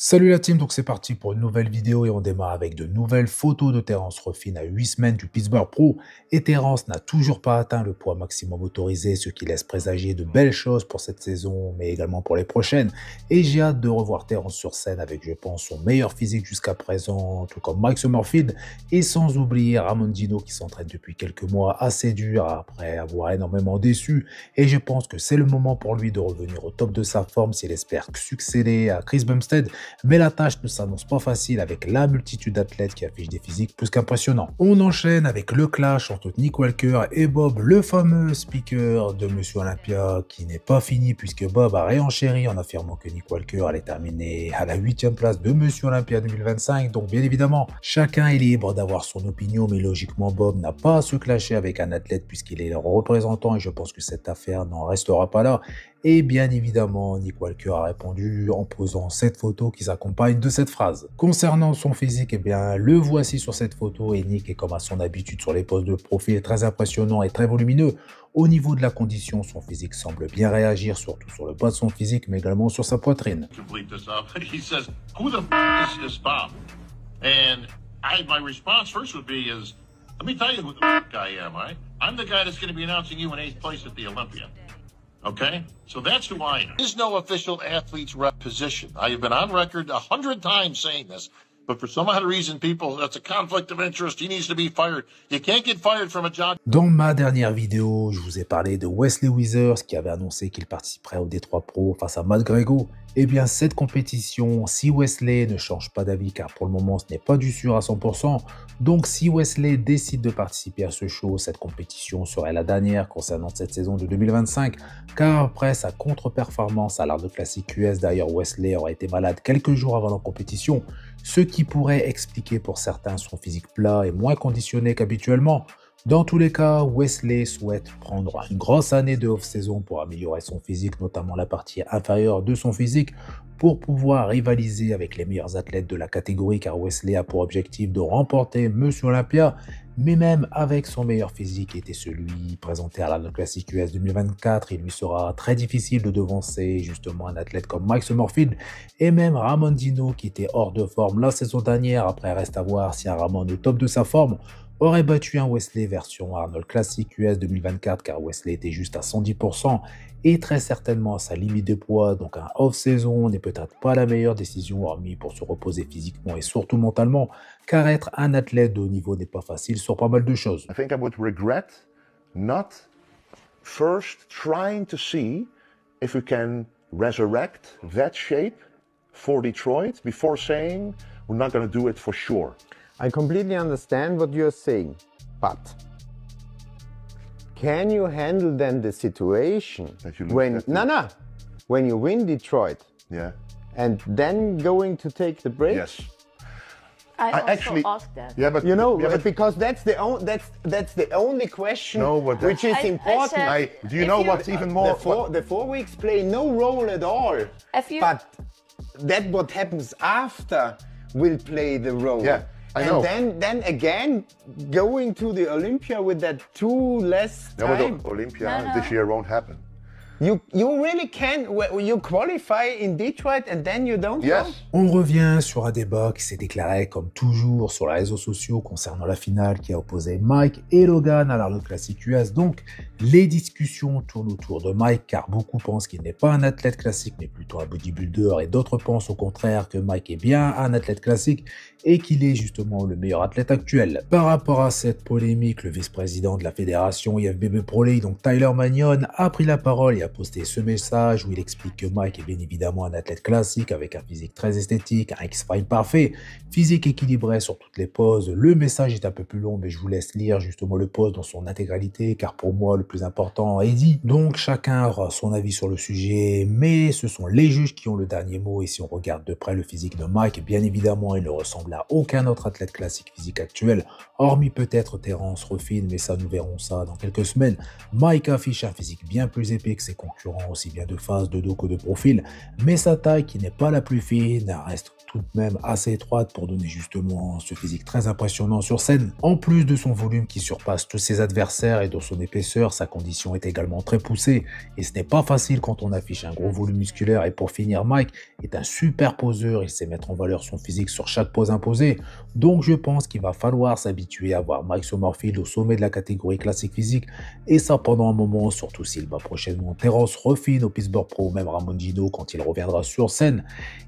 Salut la team, donc c'est parti pour une nouvelle vidéo et on démarre avec de nouvelles photos de Terence Ruffin à 8 semaines du Pittsburgh Pro. Et Terence n'a toujours pas atteint le poids maximum autorisé, ce qui laisse présager de belles choses pour cette saison, mais également pour les prochaines. Et j'ai hâte de revoir Terence sur scène avec, je pense, son meilleur physique jusqu'à présent, tout comme Mike Summerfield, et sans oublier Ramon Dino qui s'entraîne depuis quelques mois assez dur après avoir énormément déçu. Et je pense que c'est le moment pour lui de revenir au top de sa forme s'il espère succéder à Chris Bumstead. Mais la tâche ne s'annonce pas facile avec la multitude d'athlètes qui affichent des physiques plus qu'impressionnants. On enchaîne avec le clash entre Nick Walker et Bob, le fameux speaker de Monsieur Olympia, qui n'est pas fini puisque Bob a réenchéri en affirmant que Nick Walker allait terminer à la 8e place de Monsieur Olympia 2025. Donc bien évidemment, chacun est libre d'avoir son opinion, mais logiquement Bob n'a pas à se clasher avec un athlète puisqu'il est leur représentant et je pense que cette affaire n'en restera pas là. Et bien évidemment, Nick Walker a répondu en posant cette photo qui s'accompagne de cette phrase. Concernant son physique, eh bien, le voici sur cette photo et Nick est comme à son habitude sur les poses de profil très impressionnant et très volumineux. Au niveau de la condition, son physique semble bien réagir, surtout sur le bas de son physique, mais également sur sa poitrine. My response first would be is, let me tell you who the I am, right? I'm the guy that's going to be announcing you in 8th place at the Olympia. Okay? So that's who I am. There is no official athlete's rep position. I have been on record 100 times saying this, but for some odd reason, people, that's a conflict of interest. He needs to be fired. You can't get fired from a job. Dans ma dernière vidéo, je vous ai parlé de Wesley Withers qui avait annoncé qu'il participerait au D3 Pro face à Matt Grego. Eh bien, cette compétition, si Wesley ne change pas d'avis, car pour le moment, ce n'est pas du sûr à 100%, donc si Wesley décide de participer à ce show, cette compétition serait la dernière concernant cette saison de 2025, car après sa contre-performance à l'Arnold Classic US, d'ailleurs, Wesley aurait été malade quelques jours avant la compétition, ce qui pourrait expliquer pour certains son physique plat et moins conditionné qu'habituellement. Dans tous les cas, Wesley souhaite prendre une grosse année de off-saison pour améliorer son physique, notamment la partie inférieure de son physique, pour pouvoir rivaliser avec les meilleurs athlètes de la catégorie, car Wesley a pour objectif de remporter Monsieur Olympia, mais même avec son meilleur physique qui était celui présenté à l'Arnold Classic US 2024, il lui sera très difficile de devancer justement un athlète comme Mike Summerfield et même Ramon Dino qui était hors de forme la saison dernière. Après, reste à voir si un Ramon au top de sa forme aurait battu un Wesley version Arnold Classic US 2024, car Wesley était juste à 110% et très certainement à sa limite de poids, donc un off-saison n'est peut-être pas la meilleure décision hormis pour se reposer physiquement et surtout mentalement, car être un athlète de haut niveau n'est pas facile sur pas mal de choses. I think I would regret not first trying to see if we can resurrect that shape for Detroit before saying we're not going to do it for sure. I completely understand what you're saying, but can you handle then the situation when when you win Detroit? Yeah. And then going to take the break? Yes. I also actually asked that. Yeah, but You know, yeah, but because that's the only question No, but which is I important. said- do you If know you- what's even more? The 4 weeks play no role at all. If you- But that what happens after will play the role. Yeah, I and know. then again going to the Olympia with that two less No, but time. Olympia No, no. this year won't happen. You really can. You qualify in Detroit and then you don't go? Yes. On revient sur un débat qui s'est déclaré comme toujours sur les réseaux sociaux concernant la finale qui a opposé Mike et Logan à l'Arnold Classic US. Donc les discussions tournent autour de Mike car beaucoup pensent qu'il n'est pas un athlète classique mais plutôt un bodybuilder et d'autres pensent au contraire que Mike est bien un athlète classique et qu'il est justement le meilleur athlète actuel. Par rapport à cette polémique, le vice-président de la fédération IFBB Pro League, donc Tyler Magnon, a pris la parole et a posté ce message où il explique que Mike est bien évidemment un athlète classique avec un physique très esthétique, un X-File parfait, physique équilibré sur toutes les poses. Le message est un peu plus long mais je vous laisse lire justement le post dans son intégralité car pour moi le plus important est dit. Donc chacun aura son avis sur le sujet mais ce sont les juges qui ont le dernier mot et si on regarde de près le physique de Mike, bien évidemment il ne ressemble à aucun autre athlète classique physique actuel, hormis peut-être Terence Ruffin, mais ça nous verrons ça dans quelques semaines. Mike affiche un physique bien plus épais que ses concurrents, aussi bien de face, de dos que de profil, mais sa taille qui n'est pas la plus fine reste tout de même assez étroite pour donner justement ce physique très impressionnant sur scène. En plus de son volume qui surpasse tous ses adversaires et de son épaisseur, sa condition est également très poussée et ce n'est pas facile quand on affiche un gros volume musculaire. Et pour finir, Mike est un super poseur, il sait mettre en valeur son physique sur chaque pose imposée. Donc je pense qu'il va falloir s'habituer à voir Mike Summerfield au sommet de la catégorie classique physique, et ça pendant un moment, surtout s'il bat prochainement Terence Ruffin au Pittsburgh Pro ou même Ramon Gino quand il reviendra sur scène.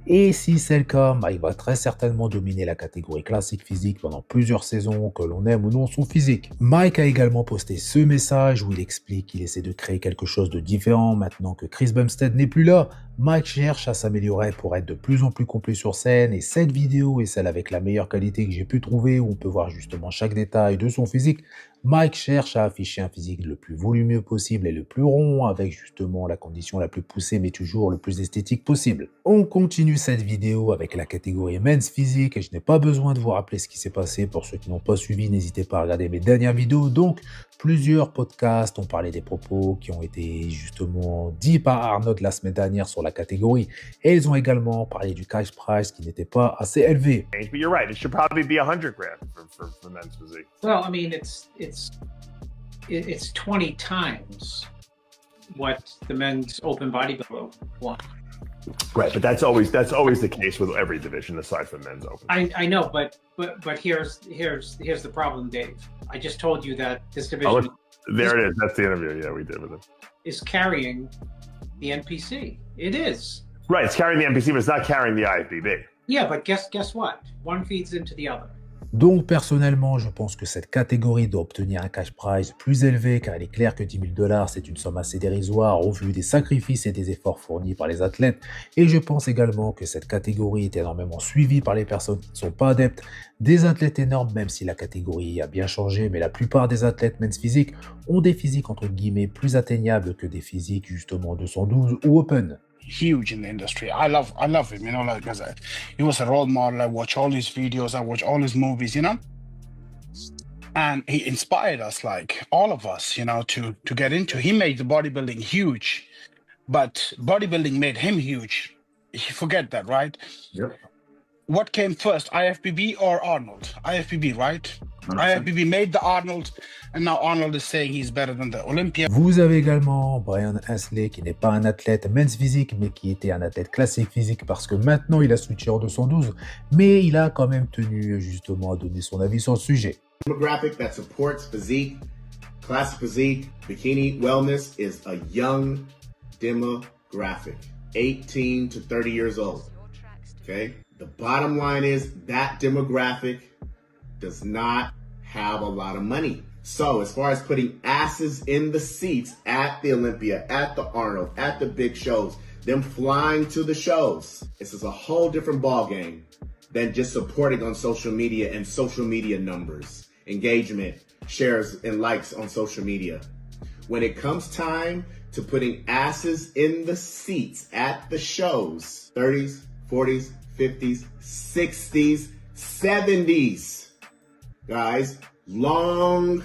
Et si c'est le cas, Mike va très certainement dominer la catégorie classique physique pendant plusieurs saisons, que l'on aime ou non son physique. Mike a également posté ce message où il explique qu'il essaie de créer quelque chose de différent maintenant que Chris Bumstead n'est plus là. Mike cherche à s'améliorer pour être de plus en plus complet sur scène, et cette vidéo est celle avec la meilleure qualité que j'ai pu trouver, où on peut voir justement chaque détail de son physique. Mike cherche à afficher un physique le plus volumineux possible et le plus rond, avec justement la condition la plus poussée mais toujours le plus esthétique possible. On continue cette vidéo avec la catégorie Men's Physique, et je n'ai pas besoin de vous rappeler ce qui s'est passé. Pour ceux qui n'ont pas suivi, n'hésitez pas à regarder mes dernières vidéos. Donc, plusieurs podcasts ont parlé des propos qui ont été justement dits par Arnold la semaine dernière sur la catégorie, et ils ont également parlé du cash price qui n'était pas assez élevé. But you're right, it should probably be 100 grand for men's physique. Well, I mean, it's 20 times what the men's open bodybuilder won. Right, but that's always the case with every division aside from men's open. I know, but here's the problem, Dave. I just told you that this division There it is. That's the interview. Yeah, we did with him. Is carrying the NPC. It is. Right, it's carrying the NPC, but it's not carrying the IFBB. Yeah, but guess what? One feeds into the other. Donc personnellement, je pense que cette catégorie doit obtenir un cash prize plus élevé, car il est clair que 10 000 $, c'est une somme assez dérisoire au vu des sacrifices et des efforts fournis par les athlètes. Et je pense également que cette catégorie est énormément suivie par les personnes qui ne sont pas adeptes. Des athlètes énormes, même si la catégorie a bien changé, mais la plupart des athlètes men's physique ont des physiques entre guillemets plus atteignables que des physiques justement 212 ou open. Huge in the industry. I love him, you know, like, because he was a role model. I watch all his videos, I watch all his movies, you know, and he inspired us, like all of us, you know, to get into. He made the bodybuilding huge, but bodybuilding made him huge. You forget that, right? Yep. What came first, IFBB or Arnold? IFBB, right? 100%. IFBB made the Arnold, and now Arnold is saying he's better than the Olympia. Vous avez également Brian Hensley, qui n'est pas un athlète men's physique, mais qui était un athlète classique physique, parce que maintenant il a switché en 212, mais il a quand même tenu justement à donner son avis sur le sujet. Demographic that supports physique, classic physique, bikini wellness is a young demographic, 18 to 30 years old. Okay? The bottom line is that demographic does not have a lot of money. So as far as putting asses in the seats at the Olympia, at the Arnold, at the big shows, them flying to the shows, this is a whole different ball game than just supporting on social media and social media numbers, engagement, shares, and likes on social media. When it comes time to putting asses in the seats at the shows, 30s, 40s, 50s, 60s, 70s, guys, long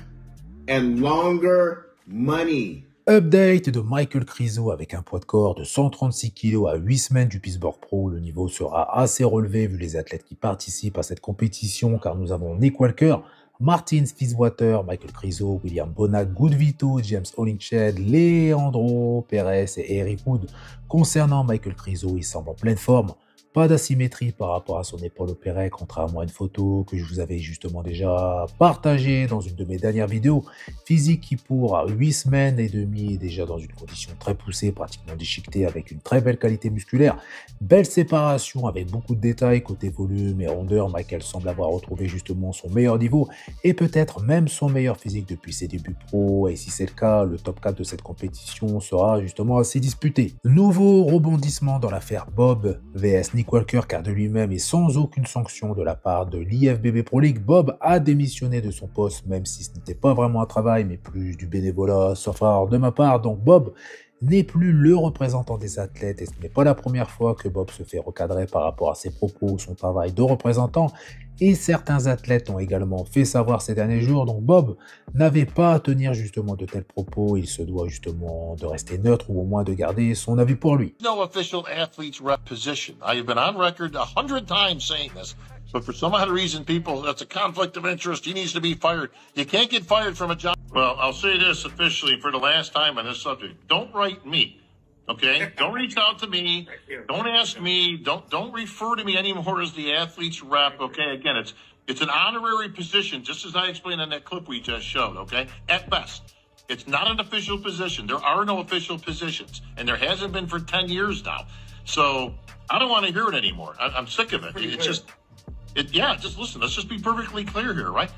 and longer money. Update de Michael Krizo avec un poids de corps de 136 kg à 8 semaines du Pittsburgh Pro. Le niveau sera assez relevé vu les athlètes qui participent à cette compétition, car nous avons Nick Walker, Martin Fitzwater, Michael Krizo, William Bonac, Good Vito, James Hollingshead, Leandro Perez et Eric Wood. Concernant Michael Krizo, il semble en pleine forme. Pas d'asymétrie par rapport à son épaule opérée, contrairement à une photo que je vous avais justement déjà partagée dans une de mes dernières vidéos. Physique qui pour à 8 semaines et demie est déjà dans une condition très poussée, pratiquement déchiquetée, avec une très belle qualité musculaire. Belle séparation avec beaucoup de détails côté volume et rondeur. Michael semble avoir retrouvé justement son meilleur niveau et peut-être même son meilleur physique depuis ses débuts pro. Et si c'est le cas, le top 4 de cette compétition sera justement assez disputé. Nouveau rebondissement dans l'affaire Bob vs Nick Walker, car de lui-même et sans aucune sanction de la part de l'IFBB Pro League, Bob a démissionné de son poste, même si ce n'était pas vraiment un travail mais plus du bénévolat sauf erreur de ma part. Donc Bob n'est plus le représentant des athlètes et ce n'est pas la première fois que Bob se fait recadrer par rapport à ses propos ou son travail de représentant, et certains athlètes ont également fait savoir ces derniers jours. Donc Bob n'avait pas à tenir justement de tels propos, il se doit justement de rester neutre ou au moins de garder son avis pour lui. No official athlete's rep position. I have been on record 100 times saying this, but for some odd reason, people, that's a conflict of interest. He needs to be fired. You can't get fired from a job. Well, I'll say this officially for the last time on this subject. Don't write me, okay? Don't reach out to me. Don't ask me. Don't refer to me anymore as the athlete's rep, okay? Again, it's an honorary position, just as I explained on that clip we just showed, okay? At best. It's not an official position. There are no official positions, and there hasn't been for 10 years now. So I don't want to hear it anymore. I'm sick of it. It's just, just listen. Let's just be perfectly clear here, right?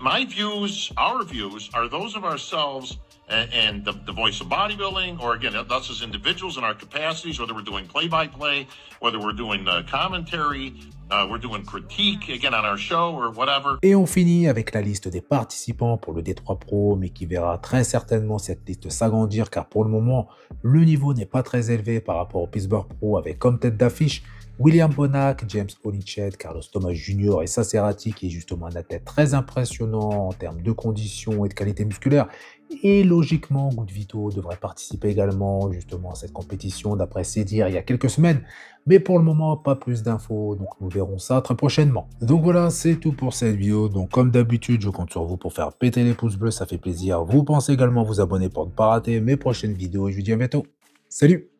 My views, our views, are those of ourselves and the voice of bodybuilding, or again, us as individuals in our capacities, whether we're doing play-by-play, whether we're doing commentary, we're doing critique, again, on our show or whatever. Et on finit avec la liste des participants pour le D3 Pro, mais qui verra très certainement cette liste s'agrandir, car pour le moment, le niveau n'est pas très élevé par rapport au Pittsburgh Pro, avec comme tête d'affiche William Bonac, James Holychet, Carlos Thomas Jr. et Sacerati, qui est justement un athlète très impressionnant en termes de conditions et de qualité musculaire. Et logiquement, Good Vito devrait participer également justement à cette compétition d'après ses dires il y a quelques semaines. Mais pour le moment, pas plus d'infos, donc nous verrons ça très prochainement. Donc voilà, c'est tout pour cette vidéo. Donc comme d'habitude, je compte sur vous pour faire péter les pouces bleus, ça fait plaisir. Vous pensez également à vous abonner pour ne pas rater mes prochaines vidéos et je vous dis à bientôt. Salut!